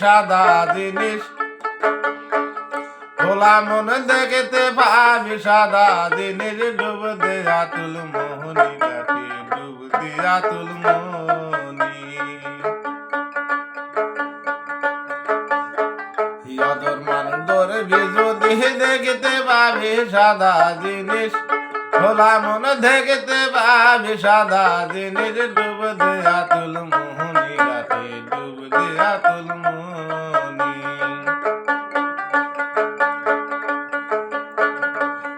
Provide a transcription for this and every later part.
সাদা জিনিস খোলা মন দেখতে পাবি সাদা জিনিস ডুব দেয়া তুল মোহনী ঘাটে ডুব দেয়া তুল মোহনী অদর মান ধরবি যদি দেখতে পাবি সাদা জিনিস খোলা মন দেখতে পাবি সাদা জিনিস ডুব দেয়া তুল মোহনী ঘাটে ডুব দেয়া তুল মোহনী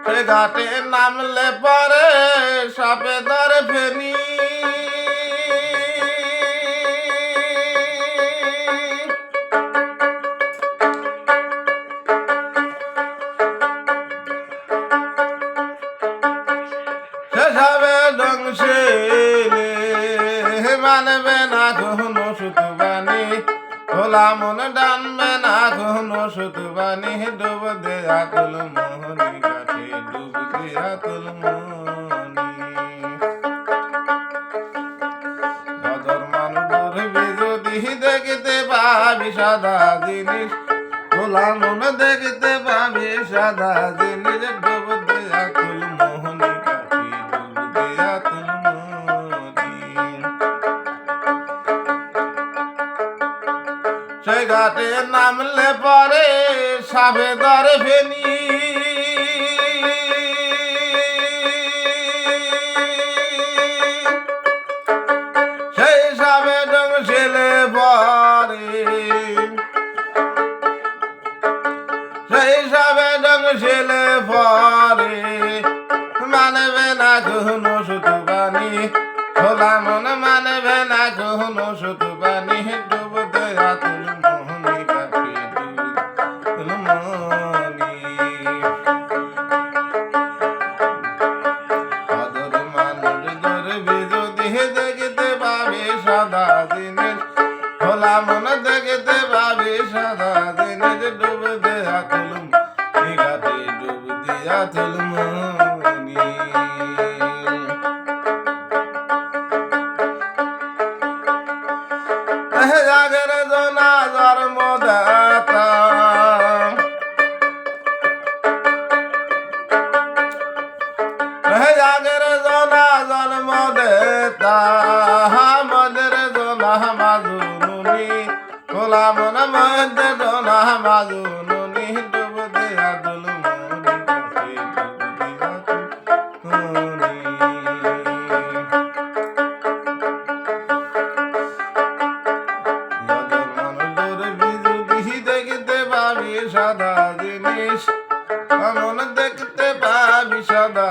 সে ঘাটে নামলে পরে সাপে ধরে ফেনি সেসবে ধ্বংসেলে মানবে না কখনো সুতবানি খোলা মন ডানবে না কখনো সুতবানি ডুব দেয়া তুল মোহনী ঘাটে ডুব দেয়া তুল মোহনী অদর মান ধরবি যদি দেখতে পাবি সাদা জিনিস খোলা মন দেখতে পাবি সাদা জিনিস ডুব দেয়া তুল মোহনী ঘাটে ডুব দেয়া তুল মোহনী সে ঘাটে নামলে পরে সাপে ধরে ফেনি সেই সাপে ঢংসেলে পরে সেই সাপে ঢংসেলে পরে মানবে না কখনো সুতবানি খোলা মন মানবে না কখনো সুতবানি ডুব দেয়া তুল মোহনী ঘাটে ডুব তুল মোহনী অদর মানুষ ধরবি যদি দেখতে পাবি সাদা জিনিস খোলা মন দেখতে পাবি সাদা জিনিস ডুব দেয়া তুল মোহনী ঘাটে ডুব দেয়া তুল মোহনী জাগের জনা জন্ম দাতা জাগের জনা জন্ম দেতা মদের জনা মাজুনুনি খোলা মন মধ্যে জনা মাজুনুনি ডুব দেয়া তুল মোহনী ঘাটে ডুব দেয়া তুল মোহনী দেখতে পাবি সাদা জিনিস মন দেখতে পাবি সাদা